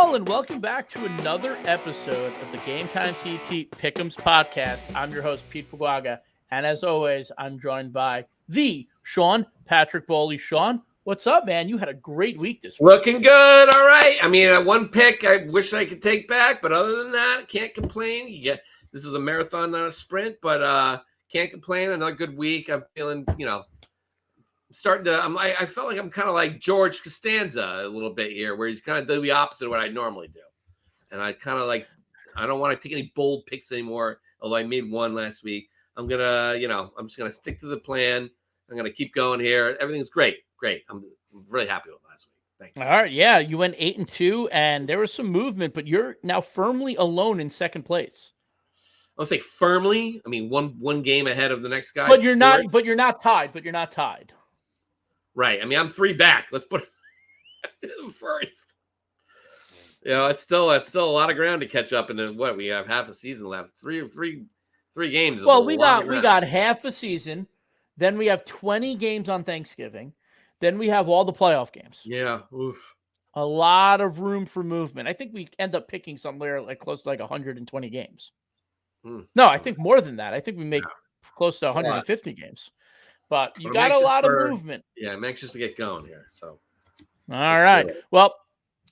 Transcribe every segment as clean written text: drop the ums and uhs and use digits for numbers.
all, and welcome back to another episode of the GameTimeCT Pick'ems podcast. I'm your host, Pete Paguaga, and as always, I'm joined by the Sean Patrick Bowley. Sean, what's up, man? You had a great week this week. Looking good. All right. I mean, one pick I wish I could take back, but other than that, can't complain. This is a marathon, not a sprint, but can't complain. Another good week. I'm feeling, I felt like I'm kind of like George Costanza a little bit here, where he's kind of do the opposite of what I normally do. And I kind of I don't want to take any bold picks anymore, although I made one last week. I'm going to, I'm just going to stick to the plan. I'm going to keep going here. Everything's great. I'm really happy with last week. Thanks. All right. Yeah. You went 8-2 and there was some movement, but you're now firmly alone in second place. I'll say firmly. I mean, one game ahead of the next guy. But you're not tied. Right. I mean, I'm 3 back. Let's put it first. It's still a lot of ground to catch up in. What we have half a season left. Three games. Well, we got half a season. Then we have 20 games on Thanksgiving. Then we have all the playoff games. Yeah. Oof. A lot of room for movement. I think we end up picking somewhere close to 120 games. No, I think more than that. I think we make close to 150 games. But you got a lot of movement. Yeah, I'm anxious to get going here. So, all right. Well,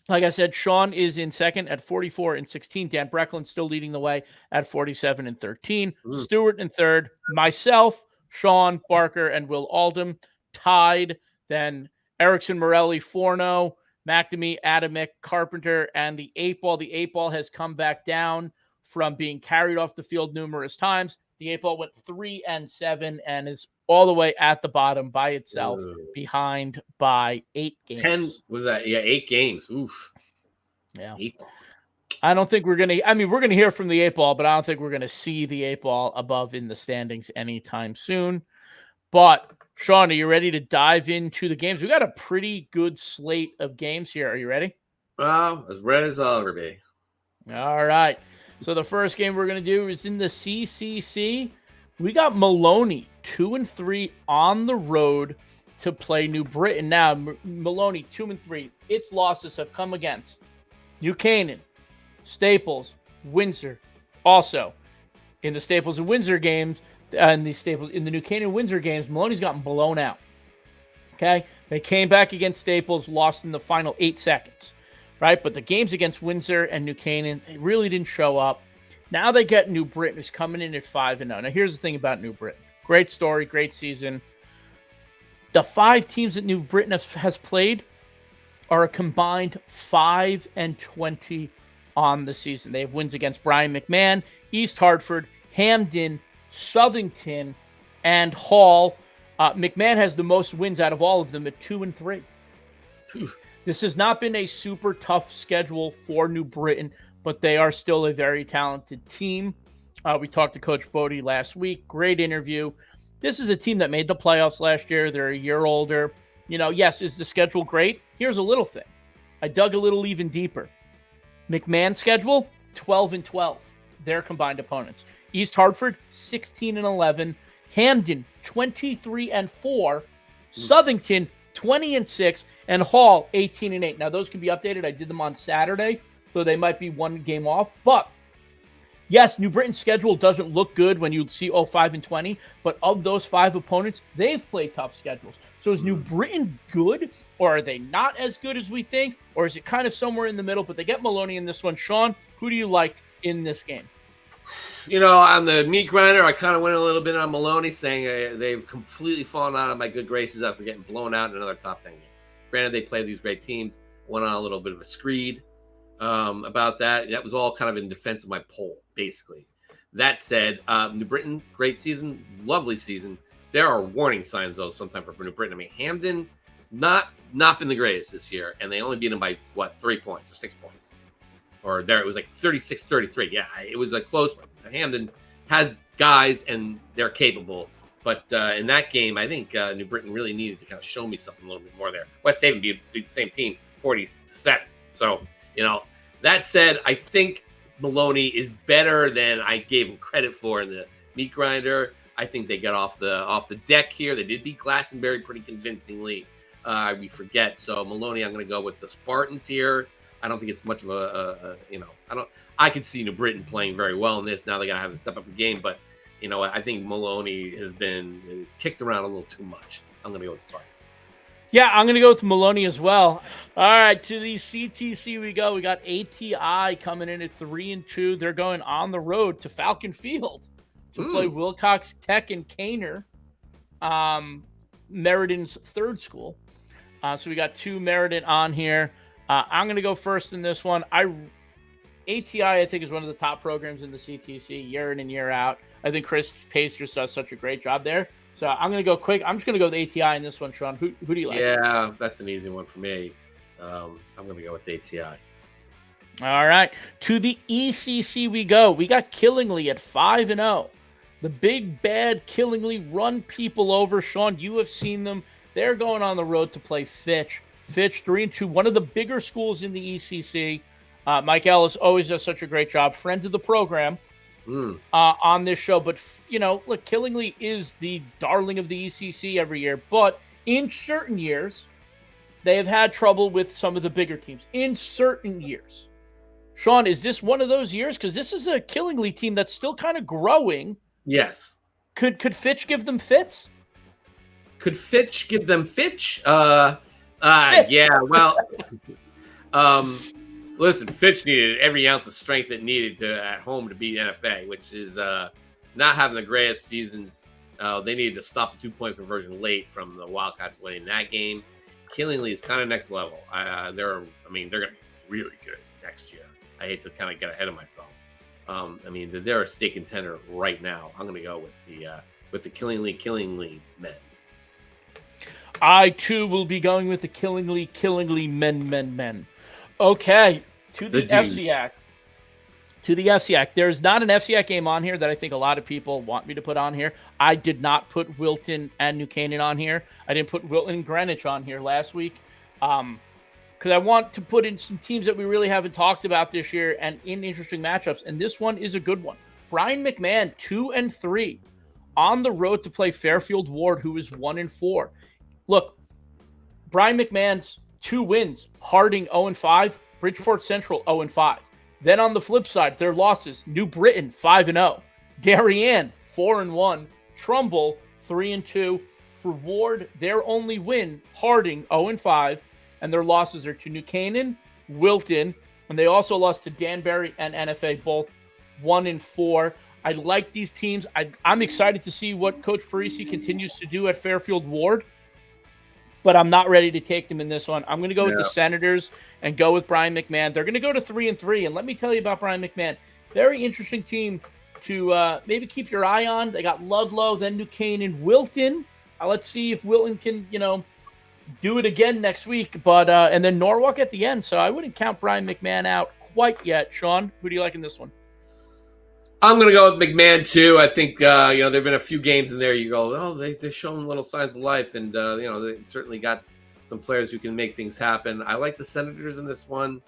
like I said, Sean is in second at 44-16. Dan Brecklin's still leading the way at 47-13. Stewart in third. Myself, Sean, Barker, and Will Aldham tied. Then Erickson, Morelli, Forno, McNamee, Adamick, Carpenter, and the 8-ball. The 8-ball has come back down from being carried off the field numerous times. The 8-ball went 3-7 and is all the way at the bottom by itself, behind by 8 games. 10 was that? Yeah, 8 games. Oof. Yeah. 8-ball. I don't think we're going to hear from the 8-ball, but I don't think we're going to see the 8-ball above in the standings anytime soon. But Sean, are you ready to dive into the games? We got a pretty good slate of games here. Are you ready? Well, as ready as I'll ever be. All right. So the first game we're going to do is in the CCC. We got Maloney 2-3 on the road to play New Britain. Now, Maloney 2-3. Its losses have come against New Canaan, Staples, Windsor. Also, in the Staples and Windsor games, in the New Canaan Windsor games, Maloney's gotten blown out. Okay, they came back against Staples, lost in the final 8 seconds. Right, but the games against Windsor and New Canaan, they really didn't show up. Now they get New Britain, who's coming in at 5-0. Now, here's the thing about New Britain. Great story, great season. The 5 teams that New Britain has played are a combined 5-20 on the season. They have wins against Brian McMahon, East Hartford, Hamden, Southington, and Hall. McMahon has the most wins out of all of them at 2-3. This has not been a super tough schedule for New Britain, but they are still a very talented team. We talked to Coach Bodie last week. Great interview. This is a team that made the playoffs last year. They're a year older. Yes, is the schedule great? Here's a little thing. I dug a little even deeper. McMahon's schedule, 12-12, their combined opponents. East Hartford, 16-11. Hamden, 23-4. Southington, 20-6, and Hall 18-8. Now those can be updated. I did them on Saturday, so they might be one game off. But yes, New Britain's schedule doesn't look good when you see 5-20. But of those 5 opponents, they've played tough schedules. So is New Britain good, or are they not as good as we think, or is it kind of somewhere in the middle? But they get Maloney in this one. Sean, who do you like in this game? On the meat grinder, I kind of went a little bit on Maloney, saying they've completely fallen out of my good graces after getting blown out in another top 10 game. Granted, they play these great teams. Went on a little bit of a screed about that. That was all kind of in defense of my poll, basically. That said, New Britain, great season, lovely season. There are warning signs, though, sometimes for New Britain. I mean, Hamden, not been the greatest this year, and they only beat them by, 3 points or 6 points. Or there, it was 36-33. Yeah, it was a close one. Hamden has guys, and they're capable. But in that game, I think New Britain really needed to kind of show me something a little bit more there. West Haven beat the same team, 40-7. So, that said, I think Maloney is better than I gave him credit for in the meat grinder. I think they got off the deck here. They did beat Glastonbury pretty convincingly. We forget. So Maloney, I'm going to go with the Spartans here. I don't think it's much of I could see New Britain playing very well in this. Now they got to have to step up the game, but I think Maloney has been kicked around a little too much. I'm going to go with Spartans. Yeah, I'm going to go with Maloney as well. All right, to the CTC we go. We got ATI coming in at 3-2. They're going on the road to Falcon Field to play Wilcox, Tech, and Kaynor, Meriden's third school. So we got 2 Meriden on here. I'm going to go first in this one. ATI, I think, is one of the top programs in the CTC year in and year out. I think Chris Pasters does such a great job there. So I'm going to go quick. I'm just going to go with ATI in this one, Sean. Who do you like? Yeah, that's an easy one for me. I'm going to go with ATI. All right. To the ECC we go. We got Killingly at 5-0. The big, bad Killingly run people over. Sean, you have seen them. They're going on the road to play Fitch. Fitch 3-2, one of the bigger schools in the ECC. Mike Ellis always does such a great job. Friend of the program on this show. But, look, Killingly is the darling of the ECC every year. But in certain years, they have had trouble with some of the bigger teams. In certain years. Sean, is this one of those years? Because this is a Killingly team that's still kind of growing. Yes. Could Fitch give them fits? Could Fitch give them Fitch? Yeah, well, listen, Fitch needed every ounce of strength it needed at home to beat NFA, which is not having the greatest seasons. They needed to stop the 2-point conversion late from the Wildcats winning that game. Killingly is kind of next level. They're going to be really good next year. I hate to kind of get ahead of myself. They're a stake contender right now. I'm going to go with the Killingly men. I, too, will be going with the Killingly men. Okay, to the FCAC. To the FCAC. There's not an FCAC game on here that I think a lot of people want me to put on here. I did not put Wilton and New Canaan on here. I didn't put Wilton and Greenwich on here last week because I want to put in some teams that we really haven't talked about this year and in interesting matchups, and this one is a good one. Brian McMahon, 2-3, on the road to play Fairfield Warde, who is 1-4. Look, Brian McMahon's 2 wins, Harding 0-5, Bridgeport Central 0-5. Then on the flip side, their losses, New Britain 5-0, Darien 4-1, Trumbull 3-2. For Warde, their only win, Harding 0-5, and their losses are to New Canaan, Wilton, and they also lost to Danbury and NFA, both 1-4. I like these teams. I'm excited to see what Coach Parisi continues to do at Fairfield Warde, but I'm not ready to take them in this one. I'm going to go with the Senators and go with Brian McMahon. They're going to go to 3-3, and let me tell you about Brian McMahon. Very interesting team to maybe keep your eye on. They got Ludlow, then New Canaan, Wilton. Let's see if Wilton can, do it again next week. But and then Norwalk at the end. So I wouldn't count Brian McMahon out quite yet. Sean, who do you like in this one? I'm going to go with McMahon, too. I think, there have been a few games in there you go, oh, they're showing little signs of life. And, they certainly got some players who can make things happen. I like the Senators in this one.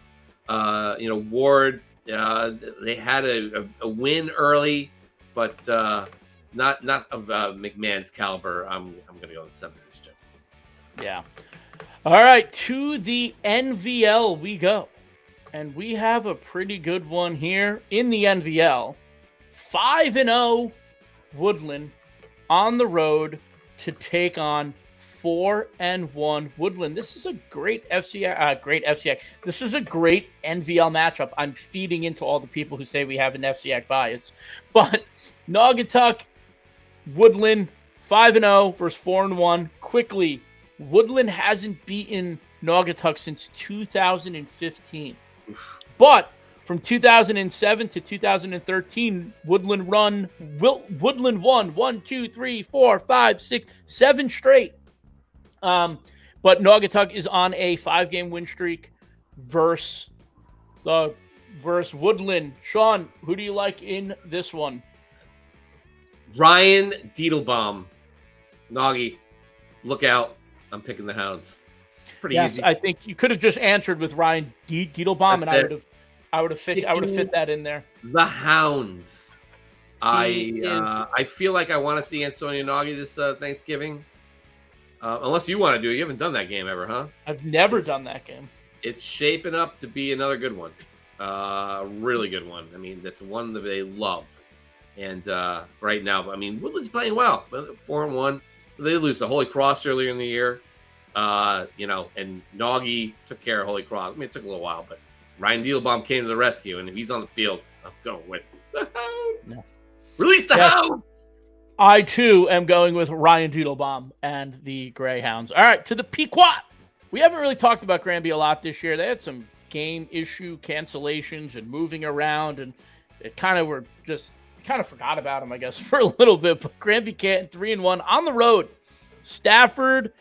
Warde, they had a win early, but not of McMahon's caliber. I'm going to go with the Senators, too. Yeah. All right, to the NVL we go. And we have a pretty good one here in the NVL. 5-0 Woodland on the road to take on 4-1 Woodland. This is a great FCAC. This is a great NVL matchup. I'm feeding into all the people who say we have an FCAC bias. But Naugatuck, Woodland, 5-0 versus 4-1. Quickly, Woodland hasn't beaten Naugatuck since 2015. But from 2007 to 2013, Woodland won 1, 2, 3, 4, 5, 6, 7 straight. But Naugatuck is on a 5-game win streak versus Woodland. Sean, who do you like in this one? Ryan Diedelbaum. Noggy, look out. I'm picking the Hounds. Pretty easy. I think you could have just answered with Ryan Diedelbaum, and I would have fit that in there. The Hounds. I feel like I want to see Antonio Noggy this Thanksgiving. Unless you want to do it. You haven't done that game ever, huh? I've never done that game. It's shaping up to be another good one. A really good one. I mean, that's one that they love. And right now, I mean, Woodland's playing well. 4-1. They lose to Holy Cross earlier in the year. And Naughty took care of Holy Cross. I mean, it took a little while, but Ryan Dielbaum came to the rescue, and if he's on the field, I'm going with the Hounds. Yeah. Release the Hounds! I, too, am going with Ryan Dielbaum and the Greyhounds. All right, to the Pequot. We haven't really talked about Granby a lot this year. They had some game issue cancellations and moving around, and it kind of forgot about them, I guess, for a little bit. But Granby Canton 3-1 on the road. Stafford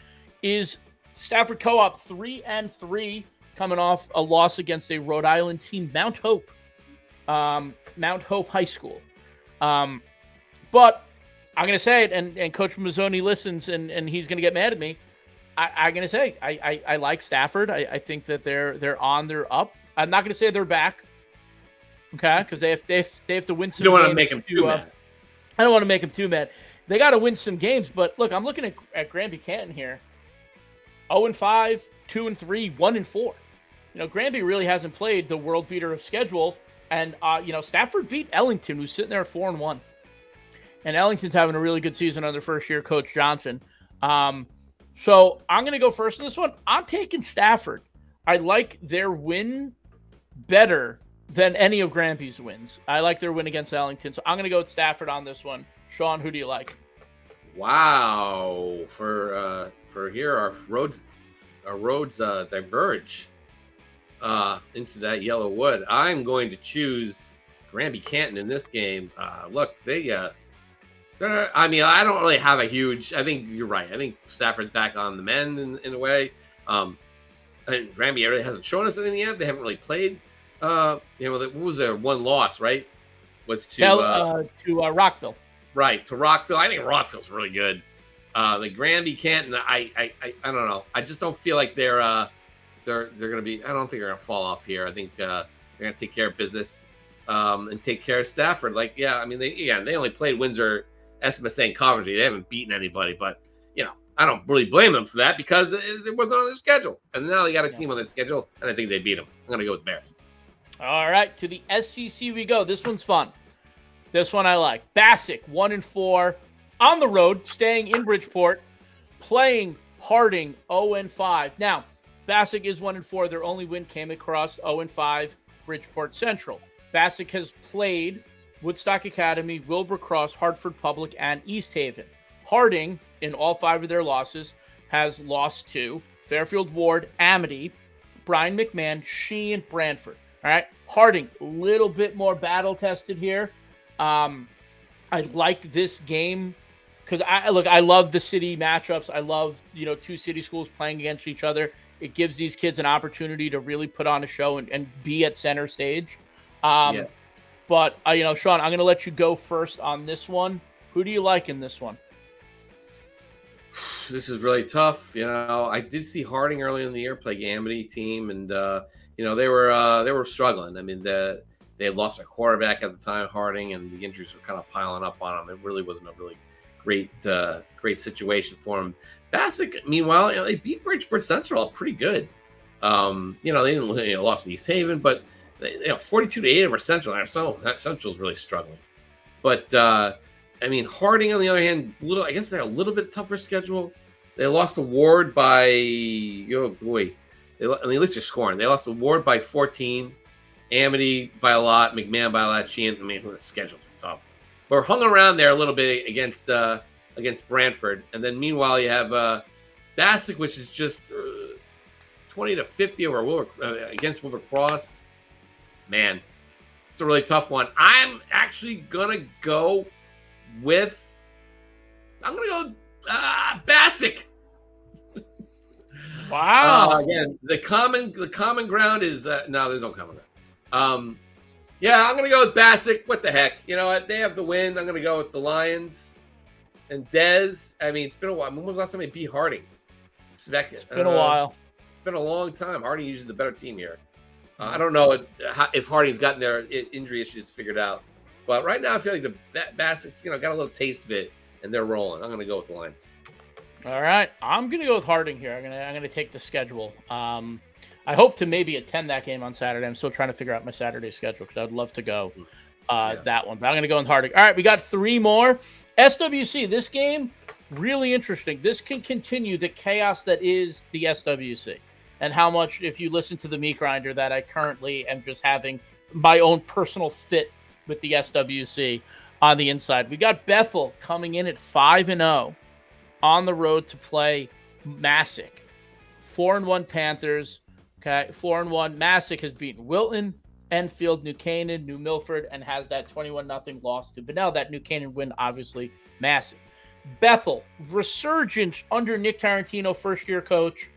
Co-op 3-3, coming off a loss against a Rhode Island team, Mount Hope High School. But I'm going to say it, and Coach Mazzoni listens, and he's going to get mad at me. I'm going to say I like Stafford. I think that they're on, they're up. I'm not going to say they're back, okay, because they have to win some games. You don't want to make them too mad. I don't want to make them too mad. They got to win some games. But look, I'm looking at Granby Canton here. 0-5, 2-3, 1-4. Granby really hasn't played the world beater of schedule, and Stafford beat Ellington, who's sitting there at 4-1. And Ellington's having a really good season under first-year Coach Johnson. So I'm going to go first in this one. I'm taking Stafford. I like their win better than any of Granby's wins. I like their win against Ellington. So I'm going to go with Stafford on this one. Sean, who do you like? Wow. For here, our roads diverge into that yellow wood. I'm going to choose Granby Canton in this game. Look, I mean, I don't really have a huge. I think you're right. I think Stafford's back on the mend in a way. And Granby really hasn't shown us anything yet. They haven't really played. What was their one loss? Right, was to Rockville. Right, to Rockville. I think Rockville's really good. The Granby Canton. I don't know. I just don't feel like they're going to be. I don't think they're going to fall off here. I think they're going to take care of business and take care of Stafford. I mean, they only played Windsor, SMSA, and Coventry. They haven't beaten anybody, but I don't really blame them for that because it wasn't on their schedule. And now they got a team on their schedule, and I think they beat them. I'm going to go with the Bears. All right, to the SCC we go. This one's fun. This one I like. Bassick 1-4 on the road, staying in Bridgeport, playing Harding 0-5. Now, Bassick is 1-4. Their only win came across 0-5 Bridgeport Central. Bassick has played Woodstock Academy, Wilbur Cross, Hartford Public, and East Haven. Harding, in all 5 of their losses, has lost to Fairfield Ward, Amity, Brian McMahon, Sheehan, Brantford. All right, Harding, a little bit more battle-tested here. I like this game because I love the city matchups. I love, 2 city schools playing against each other. It gives these kids an opportunity to really put on a show and be at center stage. But, Sean, I'm going to let you go first on this one. Who do you like in this one? This is really tough. I did see Harding early in the year play Amity team, and they were struggling. I mean, they had lost a quarterback at the time, Harding, and the injuries were kind of piling up on them. It really wasn't a really great situation for them. Bassick, meanwhile, they beat Bridgeport Central pretty good. They didn't lost to East Haven, but 42-8 over Central. So Central's really struggling. But Harding, on the other hand, I guess they're a little bit tougher schedule. They lost to Warde by at least they're scoring. They lost to Warde by 14, Amity by a lot, McMahon by a lot, Sheehan. The schedules are tough. But we're hung around there a little bit against Brantford, and then meanwhile you have Bassick, which is just 20-50 over against Wilbur Cross. Man, it's a really tough one. I'm actually gonna go with. Bassick. Wow. Again, the common ground is no. There's no common ground. I'm gonna go with Bassick. What the heck? You know what? They have the win. I'm gonna go with the Lions and Dez. It's been a while. When was the last time they beat Harding? It's been a while. It's been a long time. Harding usually the better team here. I don't know if Harding's gotten their injury issues figured out, but right now I feel like the Bassick's got a little taste of it and they're rolling. I'm gonna go with the Lions. All right, I'm gonna go with Harding here. I'm gonna take the schedule. I hope to maybe attend that game on Saturday. I'm still trying to figure out my Saturday schedule because I'd love to go that one. But I'm going to go in Harding. All right, we got 3 more. SWC, this game, really interesting. This can continue the chaos that is the SWC. And how much, if you listen to the meat grinder, that I currently am just having my own personal fit with the SWC on the inside. We got Bethel coming in at 5-0 on the road to play Masuk. 4-1 Panthers. Okay, 4-1. Masuk has beaten Wilton, Enfield, New Canaan, New Milford, and has that 21-0 loss to Bethel. That New Canaan win, obviously, massive. Bethel, resurgence under Nick Tarantino, first-year coach.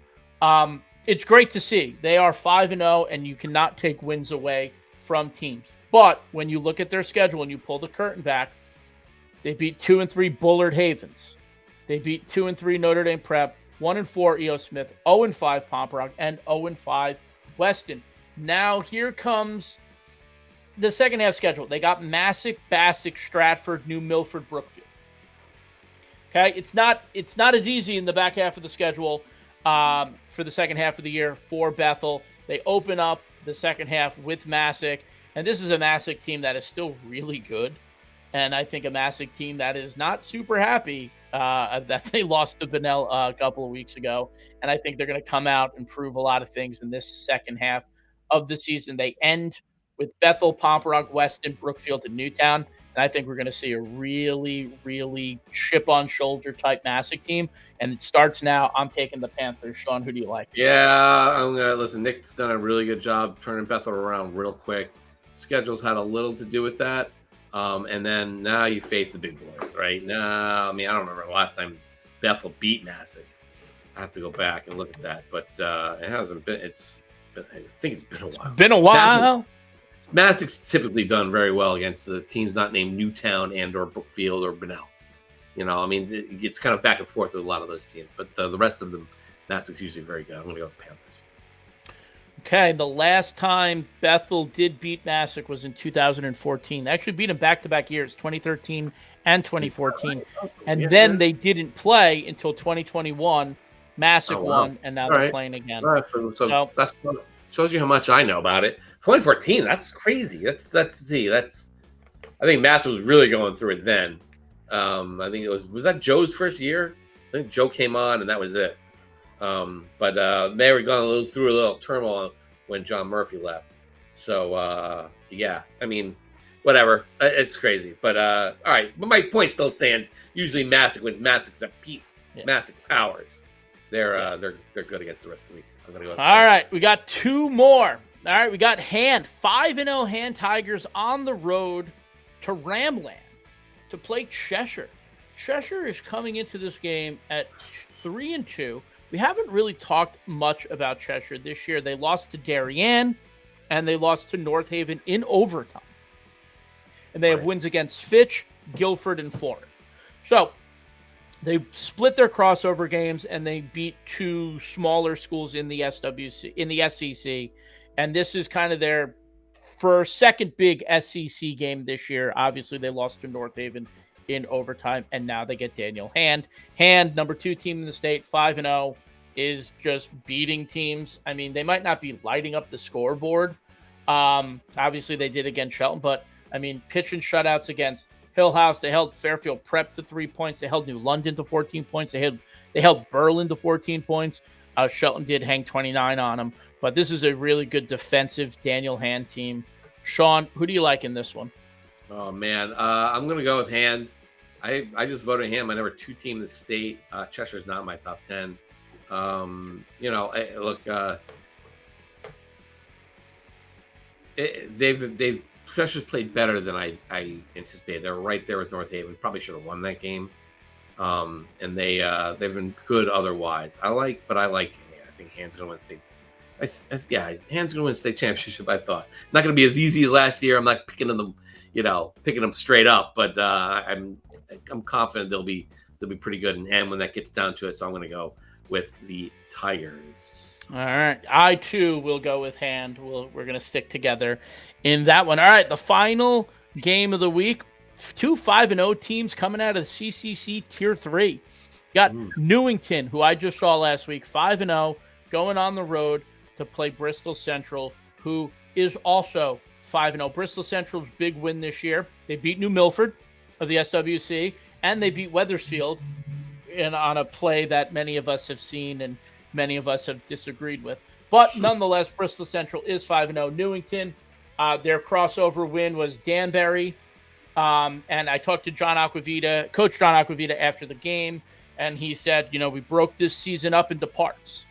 It's great to see. They are 5-0, and you cannot take wins away from teams. But when you look at their schedule and you pull the curtain back, they beat 2-3 Bullard Havens. They beat 2-3 Notre Dame Prep, 1-4 E.O. Smith, 0-5 Pomperaug, and 0-5 Weston. Now here comes the second half schedule. They got Masuk, Bassick, Stratford, New Milford, Brookfield. Okay, it's not as easy in the back half of the schedule for the second half of the year for Bethel. They open up the second half with Masuk, and this is a Masuk team that is still really good. And I think a Masuk team that is not super happy that they lost to Bethel a couple of weeks ago. And I think they're going to come out and prove a lot of things in this second half of the season. They end with Bethel, Pomperaug, Weston, Brookfield, and Newtown. And I think we're going to see a really, really chip-on-shoulder type Masuk team. And it starts now. I'm taking the Panthers. Sean, who do you like? Yeah, I'm going to listen. Nick's done a really good job turning Bethel around real quick. Schedule's had a little to do with that. And then now you face the big boys, right? Now, I mean, I don't remember the last time Bethel beat Masuk. I have to go back and look at that. But it hasn't been. I think it's been a while. It's been a while. Masuk's typically done very well against the teams not named Newtown and or Brookfield or Bethel. You know, I mean, it's kind of back and forth with a lot of those teams. But the rest of them, Masuk's usually very good. I'm going to go with the Panthers. Okay, the last time Bethel did beat Masuk was in 2014. They actually beat them back-to-back years, 2013 and 2014. And then they didn't play until 2021. Masuk won, and now they're playing again. Right. So that shows you how much I know about it. 2014, that's crazy. I think Masuk was really going through it then. I think was that Joe's first year? I think Joe came on, and that was it. But they were going through a little turmoil when John Murphy left. So, yeah, I mean, whatever. It's crazy. But, all right. But my point still stands. Usually Masuk wins. Masuk's a Pete. Yeah. Masuk powers. They're good against the rest of the week. I'm gonna go. All right. We got 2 more. All right. We got Hand. 5-0 Hand Tigers on the road to Ramland to play Cheshire. Cheshire is coming into this game at 3-2. We haven't really talked much about Cheshire this year. They lost to Darien, and they lost to North Haven in overtime. And they have wins against Fitch, Guilford, and Florida. So they split their crossover games, and they beat 2 smaller schools in the SEC. And this is kind of their second big SEC game this year. Obviously, they lost to North Haven in overtime, and now they get Daniel Hand. Hand, number 2 team in the state, 5-0, is just beating teams. I mean, they might not be lighting up the scoreboard. Obviously, they did against Shelton, but, I mean, pitching shutouts against Hill House. They held Fairfield Prep to 3 points. They held New London to 14 points. They held Berlin to 14 points. Shelton did hang 29 on them, but this is a really good defensive Daniel Hand team. Sean, who do you like in this one? Oh, man. I'm going to go with Hand. I just voted Hand, my number 2 team in the state. Cheshire's not my top 10. Cheshire's played better than I anticipated. They were right there with North Haven. Probably should have won that game. And they've been good otherwise. I think Hand's going to win state. Hand's going to win state championship. I thought not going to be as easy as last year. I'm not picking them straight up, but I'm confident they'll be pretty good. And when that gets down to it, so I'm going to go with the Tigers. All right, I too will go with Hand. We're going to stick together in that one. All right, the final game of the week. 2 5-0 teams coming out of the CCC Tier 3. You got Newington, who I just saw last week, 5-0, going on the road to play Bristol Central, who is also 5-0. Bristol Central's big win this year. They beat New Milford of the SWC, and they beat Wethersfield on a play that many of us have seen and many of us have disagreed with. But nonetheless, Bristol Central is 5-0. Newington, their crossover win was Danbury. And I talked to Coach John Aquavita after the game, and he said, we broke this season up into parts.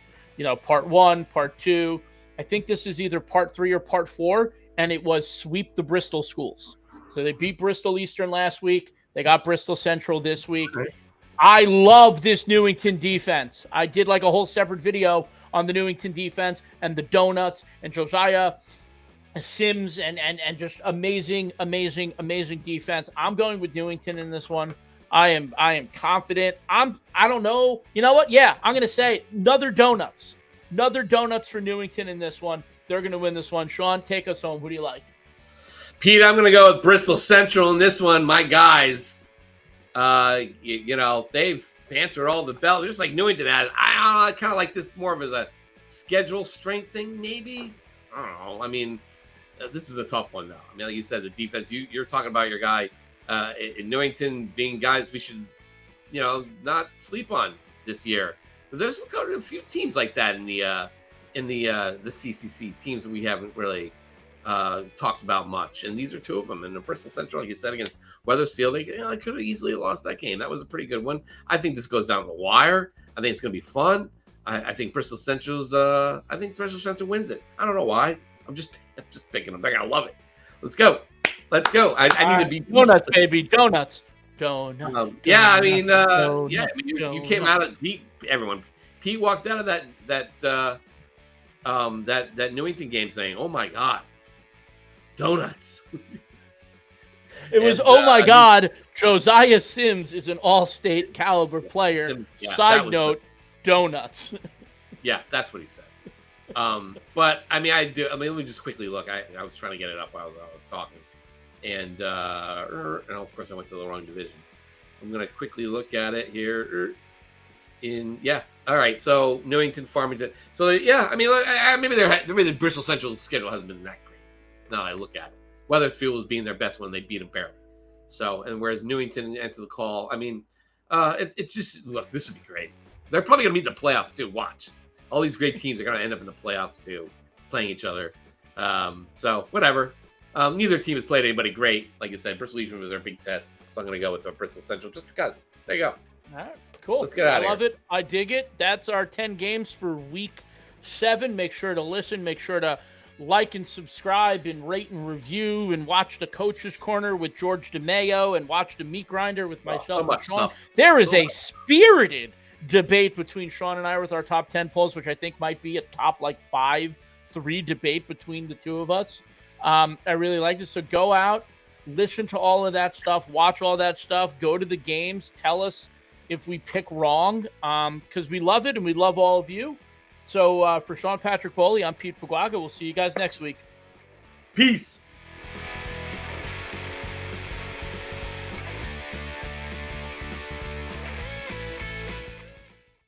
Part 1, part 2. I think this is either part 3 or part 4, and it was sweep the Bristol schools. So they beat Bristol Eastern last week. They got Bristol Central this week. I love this Newington defense. I did like a whole separate video on the Newington defense and the Donuts and Josiah Sims and just amazing defense. I'm going with Newington in this one. I am confident. I don't know. You know what? Yeah, I'm going to say another Donuts. Another Donuts for Newington in this one. They're going to win this one. Sean, take us home. Who do you like? Pete, I'm going to go with Bristol Central in this one. My guys, they've answered all the bells. Just like Newington has. I kind of like this more of as a schedule strength thing, maybe. I don't know. I mean, this is a tough one, though. I mean, like you said, the defense, you're talking about your guy in Newington being guys we should, not sleep on this year. But there's a few teams like that in the CCC, teams that we haven't really talked about much. And these are two of them. And the Bristol Central, like you said, against Wethersfield, they could have easily lost that game. That was a pretty good one. I think this goes down the wire. I think it's going to be fun. I think Bristol Central wins it. I don't know why. I'm just picking them. They're going to love it. Let's go. I need to be donuts, baby. Donuts. You came out and beat everyone. Pete walked out of that Newington game saying, "Oh my God, donuts." It was, my God, Josiah Sims is an all-state caliber player. Side note, donuts. Yeah, that's what he said. But let me just quickly look. I was trying to get it up while I was talking. And of course, I went to the wrong division. I'm going to quickly look at it here. All right. So Newington, Farmington. So maybe the Bristol Central schedule hasn't been that great. Now I look at it. Wethersfield was being their best when they beat them barely. So, and whereas Newington entered the call, it just look. This would be great. They're probably going to meet the playoffs too. Watch, all these great teams are going to end up in the playoffs too, playing each other. So whatever. Neither team has played anybody great. Like I said, Bristol Eastern was their big test. So I'm going to go with Bristol Central just because. There you go. All right, cool. Let's get out of here. I love it. I dig it. That's our 10 games for week 7. Make sure to listen. Make sure to like and subscribe and rate and review and watch the Coach's Corner with George DeMayo and watch the Meat Grinder with myself and Sean. There is a spirited debate between Sean and I with our top 10 polls, which I think might be a top 5-3 debate between the two of us. I really like it. So go out, listen to all of that stuff, watch all that stuff, go to the games, tell us if we pick wrong, because we love it and we love all of you. So for Sean Patrick Bowley, I'm Pete Paguaga. We'll see you guys next week. Peace.